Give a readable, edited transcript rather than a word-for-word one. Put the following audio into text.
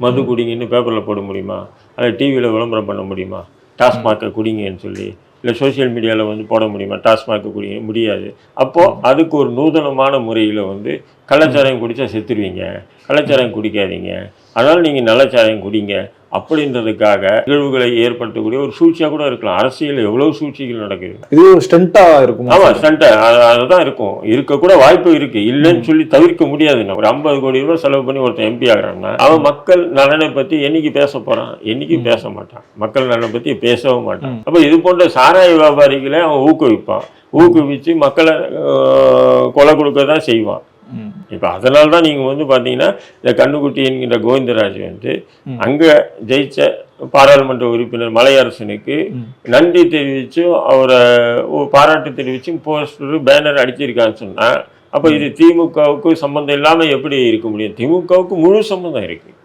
மது குடிங்கன்னு பேப்பரில் போட முடியுமா? அதை டிவியில் விளம்பரம் பண்ண முடியுமா? டாஸ்மார்க்கை குடிங்கன்னு சொல்லி, இல்லை சோசியல் மீடியாவில் வந்து போட முடியுமா? டாஸ்மார்க்கை குடிங்க முடியாது. அப்போது அதுக்கு ஒரு நூதனமான முறையில் வந்து கள்ளச்சாராயம் குடித்தா செத்துருவீங்க, கள்ளச்சாராயம் குடிக்காதீங்க, அதனால் நீங்கள் நல்லச்சாராயம் குடிங்க அப்படின்றதுக்காக நிகழ்வுகளை ஏற்படுத்தக்கூடிய ஒரு சூழ்ச்சியாக கூட இருக்கலாம். அரசியல் எவ்வளவு சூழ்ச்சிகள் நடக்குது. இது ஒரு ஸ்டண்ட்டாக இருக்கும். ஆமாம், ஸ்டண்ட்டாக அதுதான் இருக்கும். இருக்கக்கூட வாய்ப்பு இருக்குது, இல்லைன்னு சொல்லி தவிர்க்க முடியாதுங்க. ஒரு 50 கோடி ரூபாய் செலவு பண்ணி ஒருத்தன் எம்பி ஆகிறான்னா அவன் மக்கள் நலனை பற்றி என்னைக்கு பேச போகிறான்? என்னைக்கு பேச மாட்டான். மக்கள் நலனை பற்றி பேசவும் மாட்டான். அப்போ இது போன்ற சாராய வியாபாரிகளை அவன் ஊக்குவிப்பான். ஊக்குவித்து மக்களை கொலை கொடுக்க தான் செய்வான். இப்போ அதனால தான் நீங்கள் வந்து பார்த்தீங்கன்னா இந்த கண்ணுக்குட்டி என்கின்ற கோவிந்தராஜ் வந்து அங்கே ஜெயிச்ச பாராளுமன்ற உறுப்பினர் மலையரசனுக்கு நன்றி தெரிவித்தும் அவரை பாராட்டு தெரிவித்தும் போஸ்டர் பேனர் அடிச்சிருக்கான்னு சொன்னால், அப்போ இது திமுகவுக்கு சம்மந்தம் இல்லாமல் எப்படி இருக்க முடியும்? திமுகவுக்கு முழு சம்மந்தம் இருக்குது.